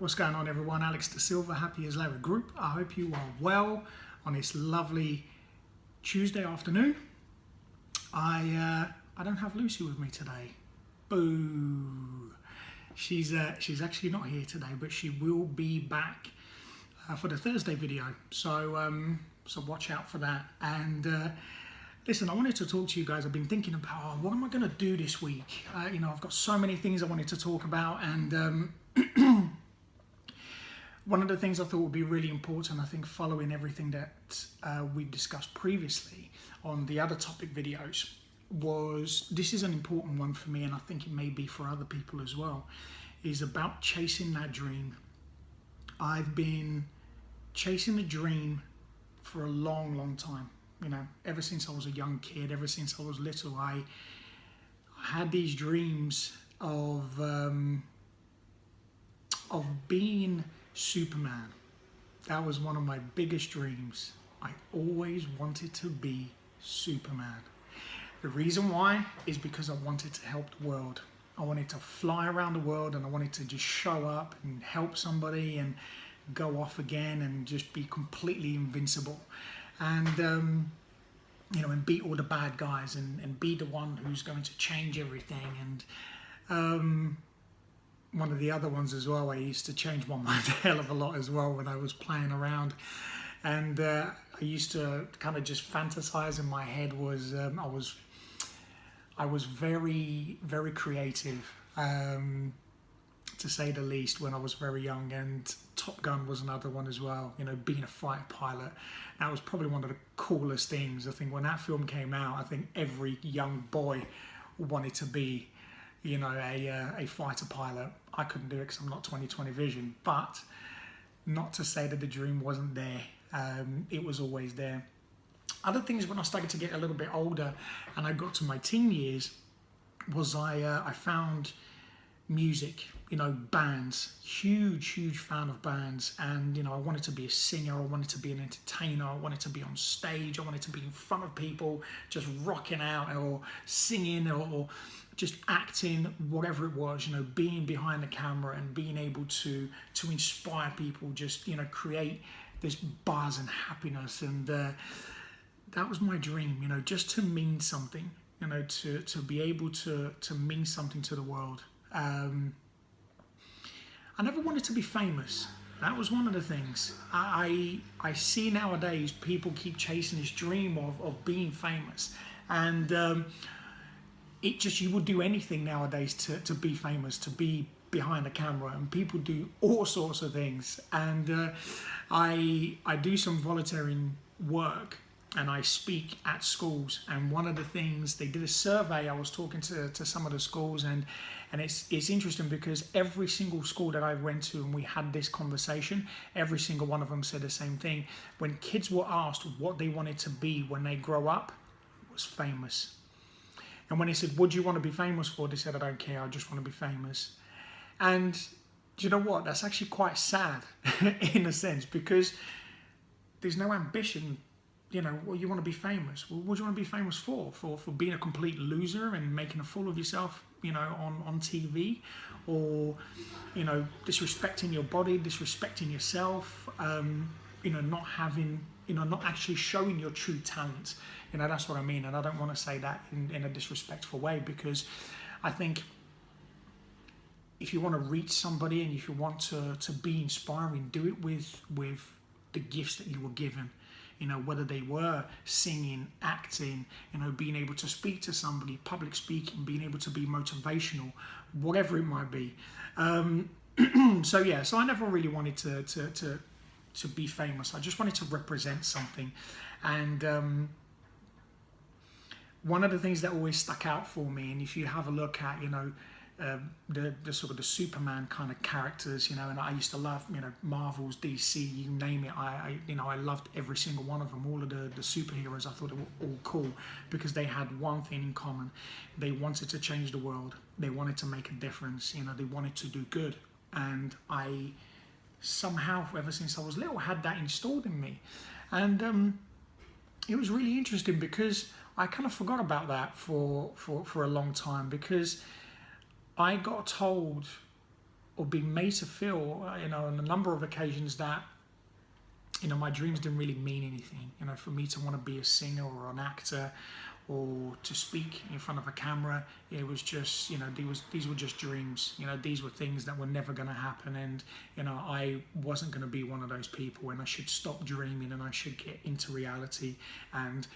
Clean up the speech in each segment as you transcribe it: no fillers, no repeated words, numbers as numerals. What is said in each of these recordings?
What's going on, everyone? Alex Da Silva, Happy as Larry Group. I hope you are well on this lovely Tuesday afternoon. I don't have Lucy with me today. Boo! She's actually not here today, but she will be back for the Thursday video. So watch out for that. And listen, I wanted to talk to you guys. I've been thinking about what am I going to do this week. I've got so many things I wanted to talk about, and one of the things I thought would be really important, I think, following everything that we discussed previously on the other topic videos, was this is an important one for me, and I think it may be for other people as well, is about chasing that dream. I've been chasing a dream for a long time. Ever since I was a young kid, ever since I was little, I had these dreams of being Superman. That was one of my biggest dreams. I always wanted to be Superman. The reason why is because I wanted to help the world. I wanted to fly around the world, and I wanted to just show up and help somebody and go off again and just be completely invincible. And and beat all the bad guys and be the one who's going to change everything. And one of the other ones as well, I used to change my mind a hell of a lot as well when I was playing around. And I used to kind of just fantasize in my head was I was very, very creative, to say the least, when I was very young. And Top Gun was another one as well, being a fighter pilot. That was probably one of the coolest things. I think when that film came out, I think every young boy wanted to be a fighter pilot. I couldn't do it because I'm not 20/20 vision, but not to say that the dream wasn't there. It was always there. Other things, when I started to get a little bit older and I got to my teen years, was I found music, bands, huge fan of bands. And I wanted to be a singer, I wanted to be an entertainer, I wanted to be on stage, I wanted to be in front of people just rocking out or singing or just acting, whatever it was, being behind the camera and being able to inspire people, just create this buzz and happiness. And that was my dream, just to mean something, to be able to mean something to the world. I never wanted to be famous. That was one of the things. I see nowadays people keep chasing this dream of being famous. And you would do anything nowadays to be famous, to be behind the camera, and people do all sorts of things. And I do some volunteering work, and I speak at schools. And one of the things, they did a survey. I was talking to some of the schools, and it's interesting because every single school that I went to and we had this conversation, every single one of them said the same thing. When kids were asked what they wanted to be when they grow up, it was famous. And when they said, what do you want to be famous for? They said, I don't care, I just want to be famous. And do you know what? That's actually quite sad in a sense, because there's no ambition. Well, you want to be famous. Well, what do you want to be famous for? For being a complete loser and making a fool of yourself, on TV? Or, disrespecting your body, disrespecting yourself, not having, not actually showing your true talent. That's what I mean. And I don't want to say that in a disrespectful way, because I think if you want to reach somebody and if you want to be inspiring, do it with the gifts that you were given. Whether they were singing, acting, being able to speak to somebody, public speaking, being able to be motivational, whatever it might be. So I never really wanted to be famous. I just wanted to represent something. And one of the things that always stuck out for me, and if you have a look at, the sort of the Superman kind of characters, and I used to love, Marvel's, DC, you name it. I loved every single one of them. All of the superheroes, I thought they were all cool because they had one thing in common. They wanted to change the world. They wanted to make a difference. They wanted to do good. And I somehow, ever since I was little, had that installed in me. And it was really interesting because I kind of forgot about that for a long time, because I got told or been made to feel, on a number of occasions that, my dreams didn't really mean anything. For me to want to be a singer or an actor or to speak in front of a camera, it was just, these were just dreams. These were things that were never going to happen, and I wasn't going to be one of those people, and I should stop dreaming and I should get into reality and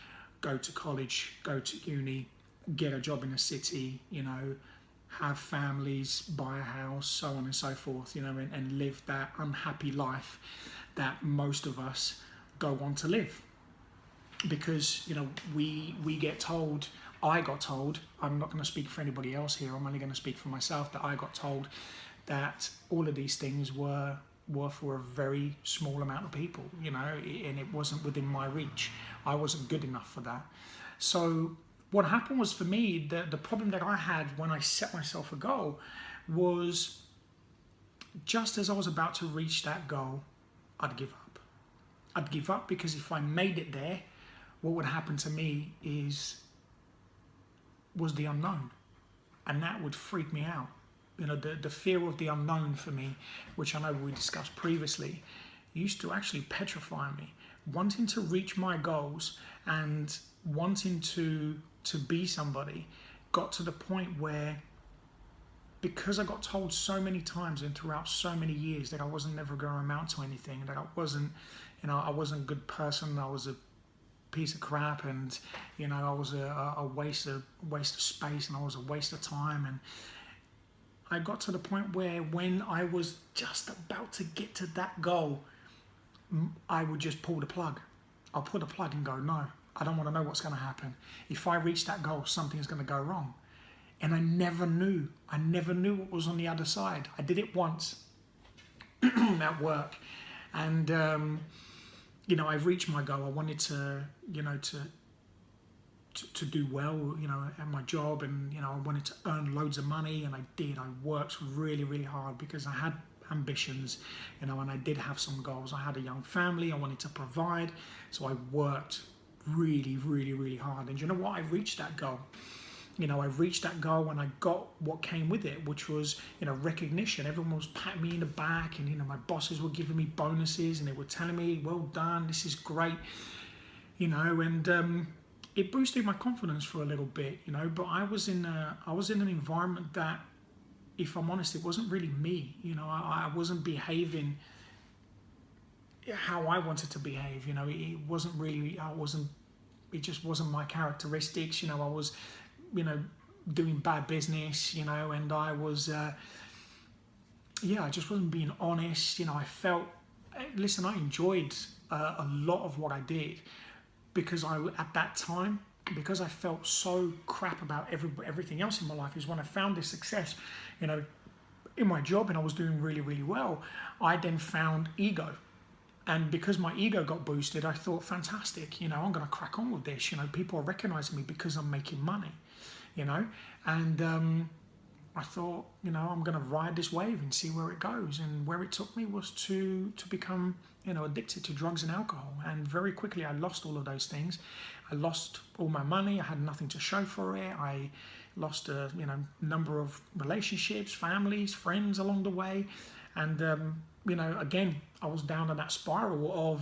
go to college, go to uni, get a job in a city, have families, buy a house, so on and so forth, and live that unhappy life that most of us go on to live. Because, we get told, I got told, I'm not going to speak for anybody else here, I'm only going to speak for myself, that I got told that all of these things were for a very small amount of people, and it wasn't within my reach. I wasn't good enough for that. So what happened was, for me, the problem that I had when I set myself a goal was, just as I was about to reach that goal, I'd give up. I'd give up because if I made it there, what would happen to me was the unknown, and that would freak me out. The fear of the unknown for me, which I know we discussed previously, used to actually petrify me. Wanting to reach my goals and wanting to be somebody got to the point where, because I got told so many times and throughout so many years that I wasn't never going to amount to anything, that I wasn't a good person, I was a piece of crap, and I was a waste of space, and I was a waste of time, and I got to the point where, when I was just about to get to that goal, I would just pull the plug. I'll pull the plug and go, no, I don't want to know what's going to happen. If I reach that goal, something's going to go wrong. And I never knew what was on the other side. I did it once at work, and I reached my goal. I wanted to do well, at my job, and I wanted to earn loads of money, and I did. I worked really, really hard because I had ambitions, and I did have some goals. I had a young family. I wanted to provide, so I worked really, really, really hard. And you know what? I reached that goal. I reached that goal, and I got what came with it, which was, recognition. Everyone was patting me in the back, and, my bosses were giving me bonuses, and they were telling me, well done, this is great, and it boosted my confidence for a little bit, but I was in an environment that, if I'm honest, it wasn't really me. I wasn't behaving how I wanted to behave. It wasn't really, it just wasn't my characteristics. I was, doing bad business, and I was, I just wasn't being honest. I felt, listen, I enjoyed a lot of what I did, because at that time, because I felt so crap about everything else in my life, is when I found this success, in my job, and I was doing really, really well, I then found ego. And because my ego got boosted, I thought, fantastic, I'm going to crack on with this. People are recognizing me because I'm making money, and I thought, I'm going to ride this wave and see where it goes. And where it took me was to become, addicted to drugs and alcohol. And very quickly, I lost all of those things. I lost all my money. I had nothing to show for it. I lost a number of relationships, families, friends along the way. And, again, I was down in that spiral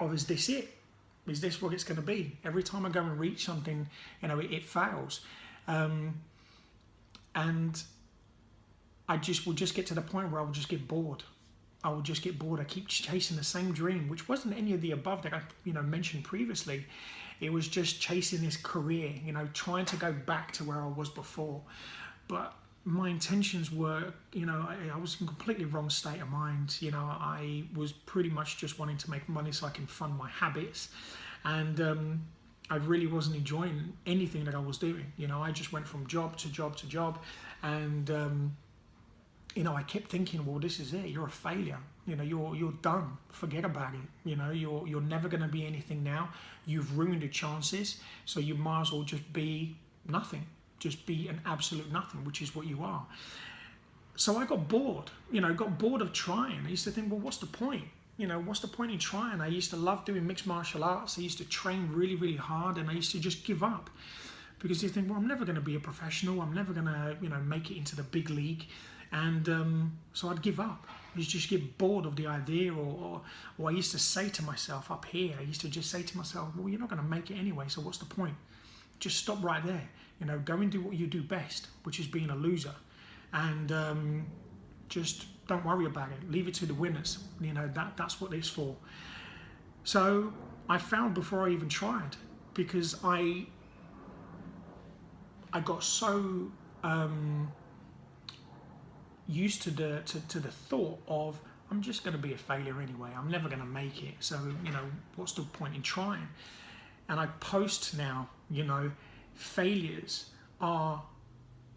of is this it? Is this what it's going to be? Every time I go and reach something, it fails. And I would just get to the point where I would just get bored. I would just get bored. I keep chasing the same dream, which wasn't any of the above that I, mentioned previously. It was just chasing this career, trying to go back to where I was before. But my intentions were, I was in a completely wrong state of mind. I was pretty much just wanting to make money so I can fund my habits. And I really wasn't enjoying anything that I was doing. I just went from job to job to job. And, I kept thinking, well, this is it. You're a failure. You're done. Forget about it. You're never going to be anything now. You've ruined your chances. So you might as well just be nothing. Just be an absolute nothing, which is what you are. So I got bored, got bored of trying. I used to think, well, what's the point? What's the point in trying? I used to love doing mixed martial arts. I used to train really, really hard, and I used to just give up. Because you think, well, I'm never going to be a professional. I'm never going to, make it into the big league. And so I'd give up. I used to just get bored of the idea, or I used to say to myself up here, I used to just say to myself, well, you're not going to make it anyway, so what's the point? Just stop right there. You know, go and do what you do best, which is being a loser. And just don't worry about it. Leave it to the winners. You know, that's what it's for. So I found before I even tried, because I got so used to the thought of, I'm just going to be a failure anyway. I'm never going to make it. So, you know, what's the point in trying? And I post now, you know, failures are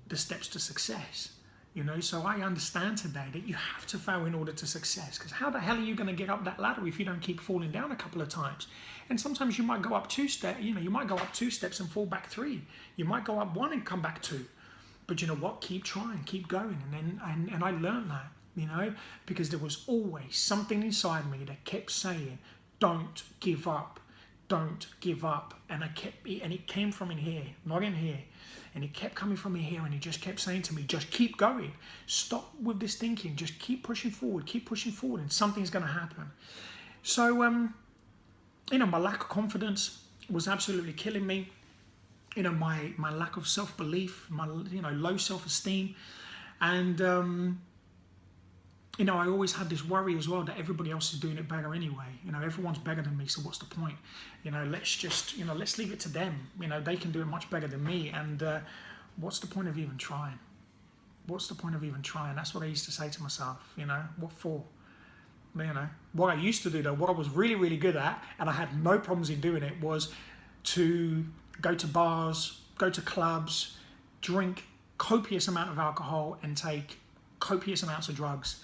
the steps to success. You know, so I understand today that you have to fail in order to success, because how the hell are you going to get up that ladder if you don't keep falling down a couple of times? And sometimes you might go up 2 steps, you know, you might go up 2 steps and fall back 3. You might go up 1 and come back 2. But you know what? Keep trying, keep going. And I learned that, you know, because there was always something inside me that kept saying, don't give up, don't give up. And it came from in here, not in here. And it kept coming from in here, and he just kept saying to me, just keep going. Stop with this thinking. Just keep pushing forward, and something's going to happen. So, you know, my lack of confidence was absolutely killing me. You know, my lack of self-belief, my, you know, low self-esteem. And, you know, I always had this worry as well that everybody else is doing it better anyway. You know, everyone's better than me, so what's the point? You know, let's leave it to them. You know, they can do it much better than me. And what's the point of even trying? What's the point of even trying? That's what I used to say to myself, you know, what for? You know, what I used to do though, what I was really, really good at, and I had no problems in doing it, was to go to bars, go to clubs, drink copious amount of alcohol and take copious amounts of drugs,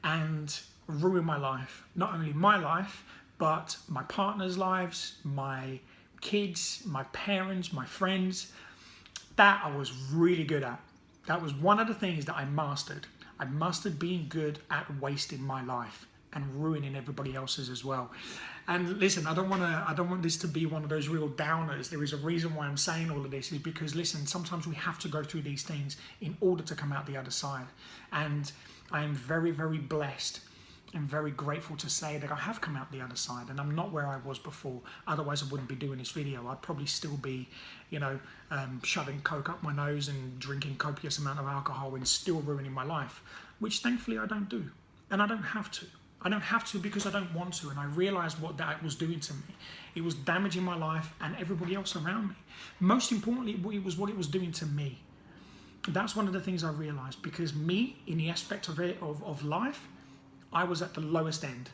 and ruin my life. Not only my life, but my partner's lives, my kids, my parents, my friends. That I was really good at. That was one of the things that I mastered. I mastered being good at wasting my life and ruining everybody else's as well. And listen, I don't want this to be one of those real downers. There is a reason why I'm saying all of this, is because, listen, sometimes we have to go through these things in order to come out the other side. And I am very, very blessed and very grateful to say that I have come out the other side, and I'm not where I was before. Otherwise, I wouldn't be doing this video. I'd probably still be, you know, shoving coke up my nose and drinking copious amount of alcohol and still ruining my life, which thankfully I don't do. And I don't have to. I don't have to because I don't want to, and I realized what that was doing to me. It was damaging my life and everybody else around me. Most importantly, it was what it was doing to me. That's one of the things I realized, because me, in the aspect of life, I was at the lowest end.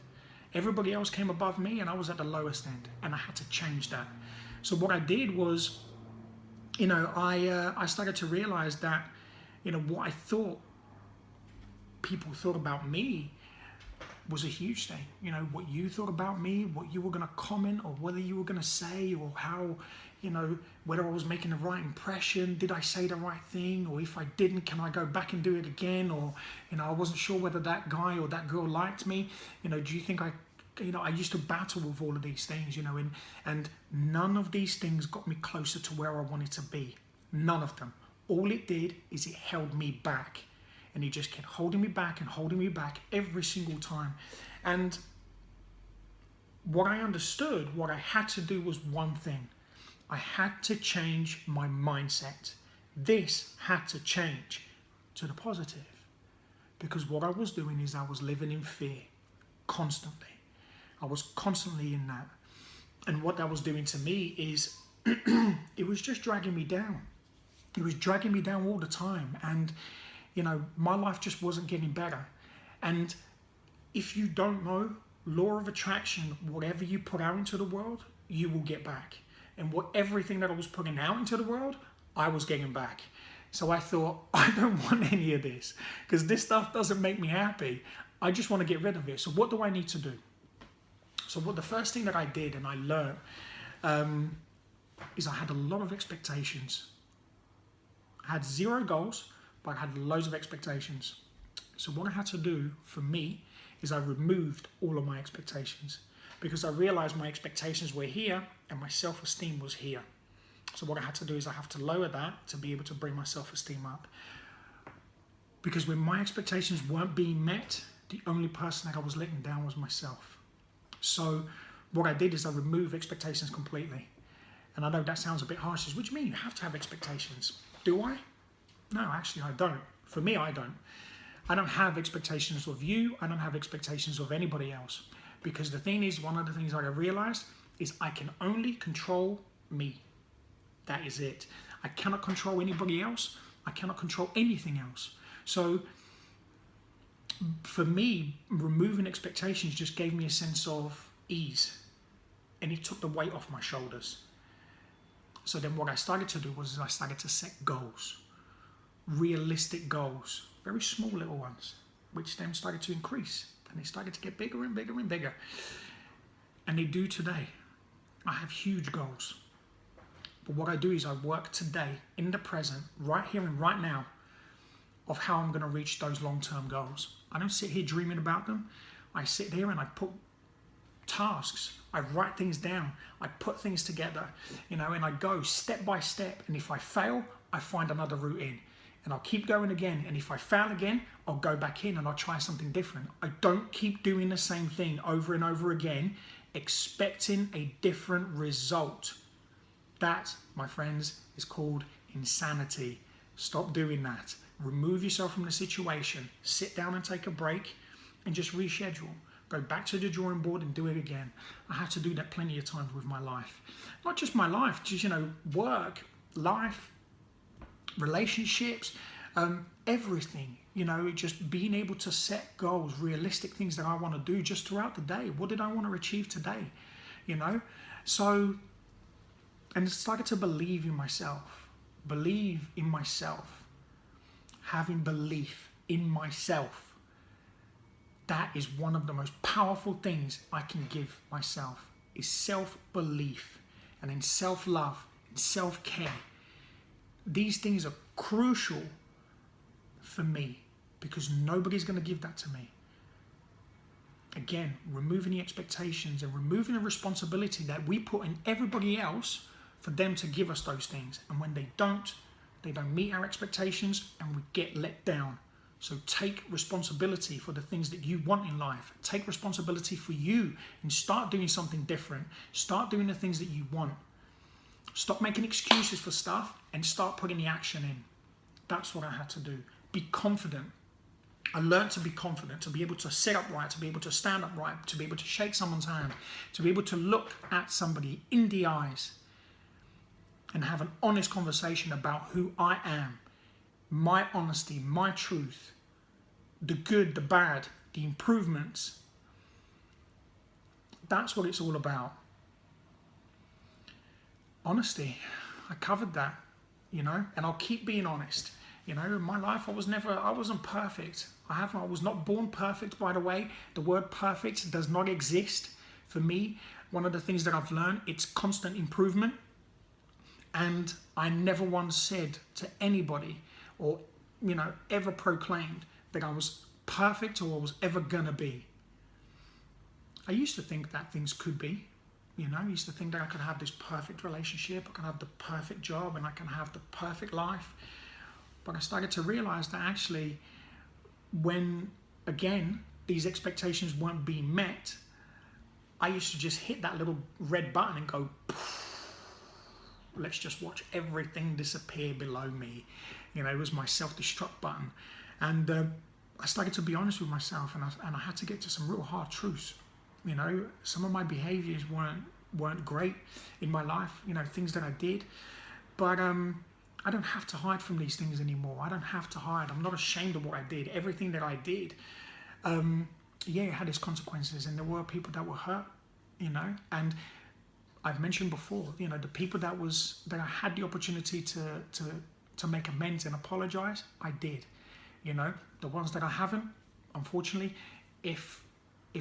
Everybody else came above me and I was at the lowest end, and I had to change that. So what I did was, you know, I started to realize that, you know, what I thought people thought about me was a huge thing. You know, what you thought about me, what you were going to comment, or whether you were going to say, or how, you know, whether I was making the right impression, did I say the right thing, or if I didn't, can I go back and do it again, or, you know, I wasn't sure whether that guy or that girl liked me, you know, do you think I used to battle with all of these things, you know, and none of these things got me closer to where I wanted to be. None of them. All it did is it held me back. And he just kept holding me back and holding me back every single time. And what I understood, what I had to do was one thing. I had to change my mindset. This had to change to the positive. Because what I was doing is I was living in fear constantly. I was constantly in that. And what that was doing to me is it was just dragging me down. It was dragging me down all the time. And you know, my life just wasn't getting better. And if you don't know, law of attraction, whatever you put out into the world, you will get back. And everything that I was putting out into the world, I was getting back. So I thought, I don't want any of this, because this stuff doesn't make me happy. I just want to get rid of it. So what do I need to do? So the first thing that I did and I learned is I had a lot of expectations. I had 0 goals, but I had loads of expectations. So what I had to do for me is I removed all of my expectations, because I realized my expectations were here and my self-esteem was here. So what I had to do is I have to lower that to be able to bring my self-esteem up. Because when my expectations weren't being met, the only person that I was letting down was myself. So what I did is I removed expectations completely. And I know that sounds a bit harsh. What do you mean you have to have expectations? Do I? No, actually I don't. For me, I don't. I don't have expectations of you. I don't have expectations of anybody else. Because the thing is, one of the things that I realized is I can only control me. That is it. I cannot control anybody else. I cannot control anything else. So for me, removing expectations just gave me a sense of ease. And it took the weight off my shoulders. So then what I started to do was I started to set goals. Realistic goals. Very small little ones. Which then started to increase. And they started to get bigger and bigger and bigger. And they do today. I have huge goals. But what I do is I work today, in the present, right here and right now, of how I'm going to reach those long-term goals. I don't sit here dreaming about them. I sit here and I put tasks. I write things down. I put things together, and I go step by step. And if I fail, I find another route in. And I'll keep going again. And if I fail again, I'll go back in and I'll try something different. I don't keep doing the same thing over and over again, expecting a different result. That, my friends, is called insanity. Stop doing that. Remove yourself from the situation. Sit down and take a break and just reschedule. Go back to the drawing board and do it again. I had to do that plenty of times with my life. Not just my life, just, work, life, relationships, everything. Just being able to set goals, realistic things that I want to do just throughout the day. What did I want to achieve today? So, and I started to believe in myself. Believe in myself. Having belief in myself. That is one of the most powerful things I can give myself, is self-belief, and then self-love and self-care. These things are crucial for me because nobody's going to give that to me. Again, removing the expectations and removing the responsibility that we put in everybody else for them to give us those things. And when they don't meet our expectations and we get let down. So take responsibility for the things that you want in life. Take responsibility for you and start doing something different. Start doing the things that you want. Stop making excuses for stuff and start putting the action in. That's what I had to do. Be confident. I learned to be confident, to be able to sit upright, to be able to stand upright, to be able to shake someone's hand, to be able to look at somebody in the eyes and have an honest conversation about who I am, my honesty, my truth, the good, the bad, the improvements. That's what it's all about. Honesty, I covered that, and I'll keep being honest. In my life, I wasn't perfect. I was not born perfect, by the way. The word perfect does not exist for me. One of the things that I've learned, it's constant improvement. And I never once said to anybody or, ever proclaimed that I was perfect or I was ever gonna be. I used to think that things could be. I used to think that I could have this perfect relationship, I can have the perfect job, and I can have the perfect life. But I started to realize that actually, when, again, these expectations weren't being met, I used to just hit that little red button and go, let's just watch everything disappear below me. It was my self-destruct button. And I started to be honest with myself, and I had to get to some real hard truths. Some of my behaviors weren't great in my life, things that I did. But I don't have to hide from these things anymore. I don't have to hide. I'm not ashamed of what I did. Everything that I did, it had its consequences, and there were people that were hurt, and I've mentioned before, the people that I had the opportunity to make amends and apologize, I did. The ones that I haven't, unfortunately, if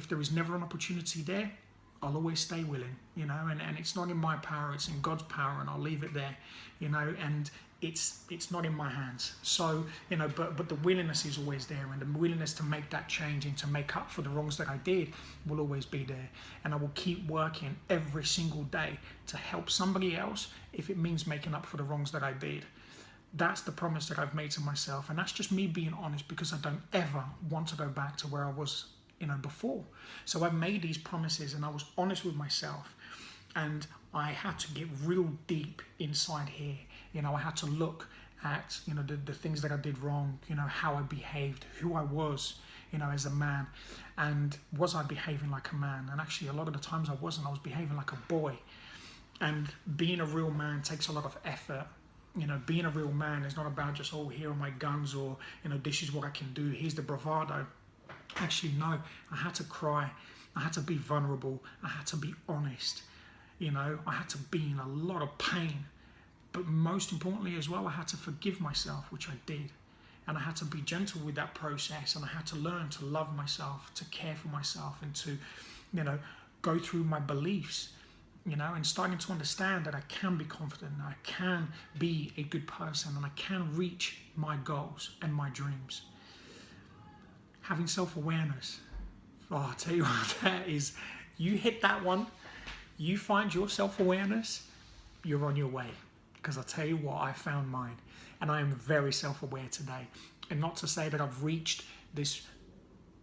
there is never an opportunity there, I'll always stay willing, and it's not in my power, it's in God's power, and I'll leave it there, and it's not in my hands. So, but the willingness is always there, and the willingness to make that change and to make up for the wrongs that I did will always be there. And I will keep working every single day to help somebody else if it means making up for the wrongs that I did. That's the promise that I've made to myself. And that's just me being honest, because I don't ever want to go back to where I was, before. So I've made these promises and I was honest with myself. And I had to get real deep inside here. I had to look at, the things that I did wrong, how I behaved, who I was, as a man. And was I behaving like a man? And actually, a lot of the times I wasn't. I was behaving like a boy. And being a real man takes a lot of effort. Being a real man is not about just, oh, here are my guns, or, this is what I can do. Here's the bravado. Actually, no. I had to cry. I had to be vulnerable. I had to be honest. I had to be in a lot of pain. But most importantly as well, I had to forgive myself, which I did. And I had to be gentle with that process. And I had to learn to love myself, to care for myself, and to, go through my beliefs, and starting to understand that I can be confident, I can be a good person, and I can reach my goals and my dreams. Having self-awareness. Oh, I'll tell you what, that is, you hit that one, you find your self-awareness, you're on your way. Because I'll tell you what, I found mine. And I am very self-aware today. And not to say that I've reached this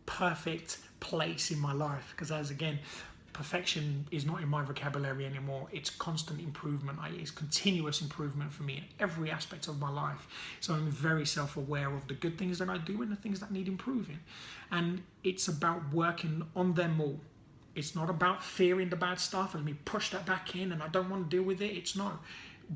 perfect place in my life, because as again, perfection is not in my vocabulary anymore. It's constant improvement. It's continuous improvement for me in every aspect of my life. So I'm very self-aware of the good things that I do and the things that need improving. And it's about working on them all. It's not about fearing the bad stuff and me push that back in and I don't want to deal with it. It's no.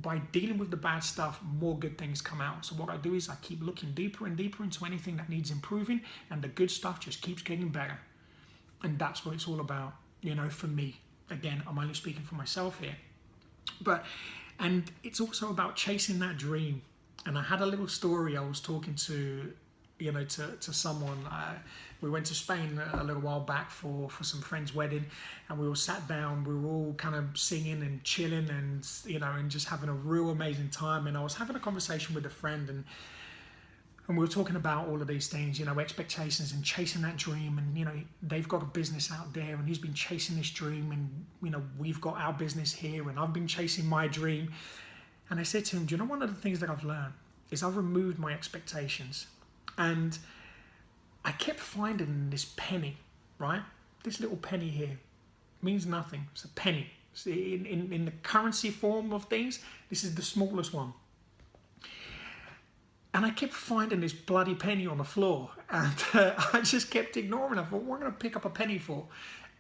By dealing with the bad stuff, more good things come out. So what I do is I keep looking deeper and deeper into anything that needs improving, and the good stuff just keeps getting better. And that's what it's all about, for me. Again, I'm only speaking for myself here. And it's also about chasing that dream. And I had a little story. I was talking to someone. We went to Spain a little while back for some friend's wedding, and we all sat down. We were all kind of singing and chilling, and and just having a real amazing time. And I was having a conversation with a friend, and we were talking about all of these things, expectations and chasing that dream. And they've got a business out there, and he's been chasing this dream, and we've got our business here, and I've been chasing my dream. And I said to him, do you know one of the things that I've learned is I've removed my expectations. And I kept finding this penny, right? This little penny here means nothing. It's a penny. In the currency form of things, this is the smallest one. And I kept finding this bloody penny on the floor. And I just kept ignoring it. I thought, what am I going to pick up a penny for?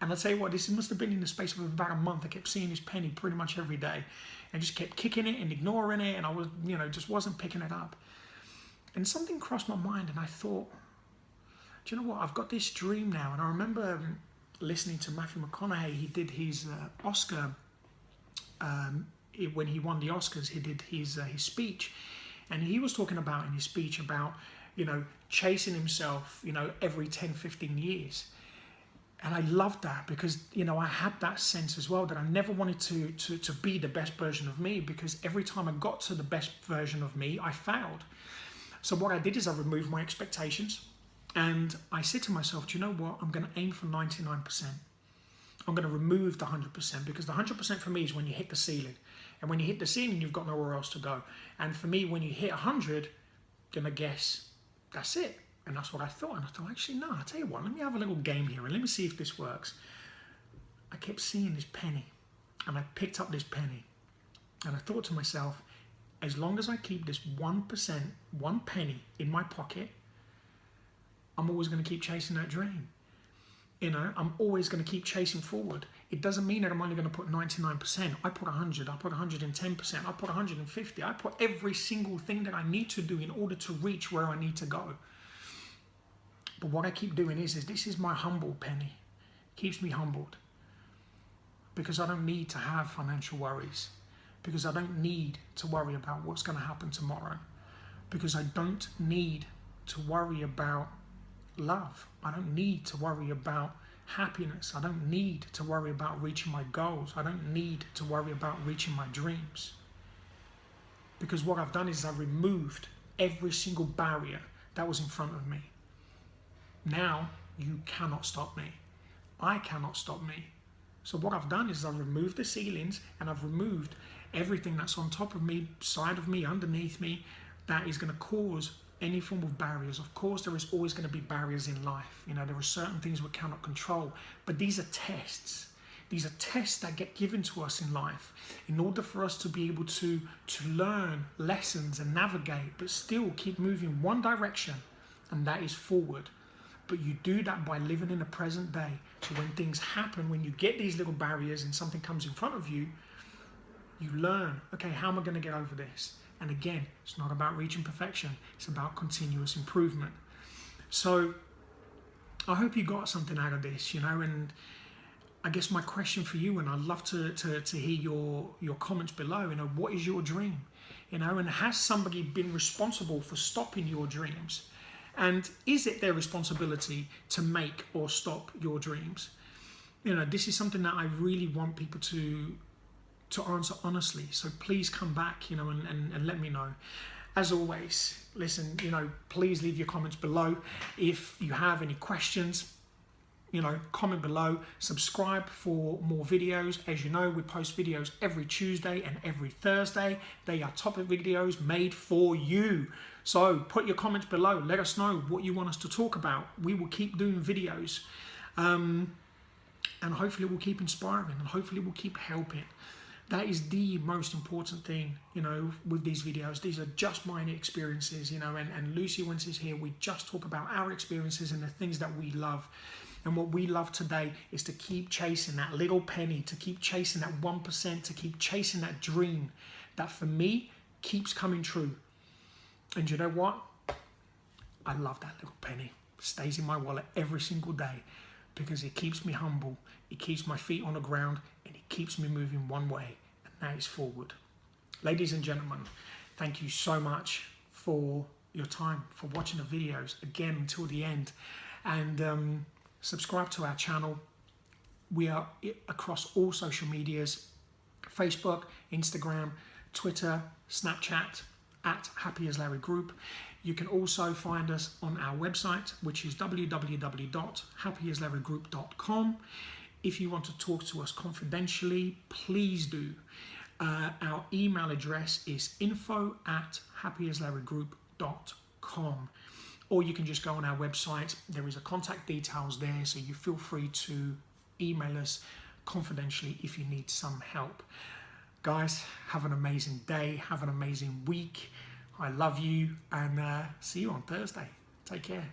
And I'll tell you what, this must have been in the space of about a month. I kept seeing this penny pretty much every day. And just kept kicking it and ignoring it. And I was, just wasn't picking it up. And something crossed my mind, and I thought, do you know what? I've got this dream now. And I remember listening to Matthew McConaughey. He did his Oscar, when he won the Oscars, he did his speech. And he was talking about in his speech about, chasing himself, every 10, 15 years. And I loved that because, I had that sense as well that I never wanted to be the best version of me, because every time I got to the best version of me, I failed. So what I did is I removed my expectations, and I said to myself, do you know what? I'm going to aim for 99%. I'm going to remove the 100%, because the 100% for me is when you hit the ceiling. And when you hit the ceiling, you've got nowhere else to go. And for me, when you hit 100, then I guess that's it. And that's what I thought. And I thought, actually, no, I'll tell you what, let me have a little game here and let me see if this works. I kept seeing this penny, and I picked up this penny. And I thought to myself, as long as I keep this 1%, one penny in my pocket, I'm always going to keep chasing that dream. I'm always going to keep chasing forward. It doesn't mean that I'm only going to put 99%. I put 100, I put 110%, I put 150. I put every single thing that I need to do in order to reach where I need to go. But what I keep doing is this is my humble penny. It keeps me humbled. Because I don't need to have financial worries. Because I don't need to worry about what's going to happen tomorrow. Because I don't need to worry about love. I don't need to worry about happiness. I don't need to worry about reaching my goals. I don't need to worry about reaching my dreams. Because what I've done is I've removed every single barrier that was in front of me. Now you cannot stop me. I cannot stop me. So what I've done is I've removed the ceilings, and I've removed everything that's on top of me, side of me, underneath me, that is going to cause any form of barriers. Of course, there is always going to be barriers in life. You know, there are certain things we cannot control, but these are tests. These are tests that get given to us in life in order for us to be able to learn lessons and navigate, but still keep moving one direction, and that is forward. But you do that by living in the present day. So when things happen, when you get these little barriers and something comes in front of you, you learn, okay, how am I going to get over this? And again, it's not about reaching perfection. It's about continuous improvement. So I hope you got something out of this, you know, and I guess my question for you, and I'd love to hear your comments below, you know, what is your dream? You know, and has somebody been responsible for stopping your dreams? And is it their responsibility to make or stop your dreams? You know, this is something that I really want people to answer honestly. So please come back, you know, and let me know. As always, listen, you know, please leave your comments below. If you have any questions, you know, comment below. Subscribe for more videos. As you know, we post videos every Tuesday and every Thursday. They are topic videos made for you. So put your comments below. Let us know what you want us to talk about. We will keep doing videos. And hopefully we'll keep inspiring, and hopefully we'll keep helping. That is the most important thing, you know, with these videos. These are just my experiences, you know, and Lucy, when she's here, we just talk about our experiences and the things that we love. And what we love today is to keep chasing that little penny, to keep chasing that 1%, to keep chasing that dream that for me keeps coming true. And you know what? I love that little penny. It stays in my wallet every single day because it keeps me humble, it keeps my feet on the ground, and it keeps me moving one way, and that is forward. Ladies and gentlemen, thank you so much for your time, for watching the videos again until the end. And subscribe to our channel. We are across all social medias: Facebook, Instagram, Twitter, Snapchat, at Happy as Larry Group. You can also find us on our website, which is www.happyaslarrygroup.com. If you want to talk to us confidentially, please do. Our email address is info@happyaslarrygroup.com. Or you can just go on our website. There is a contact details there, so you feel free to email us confidentially if you need some help. Guys, have an amazing day. Have an amazing week. I love you, and see you on Thursday. Take care.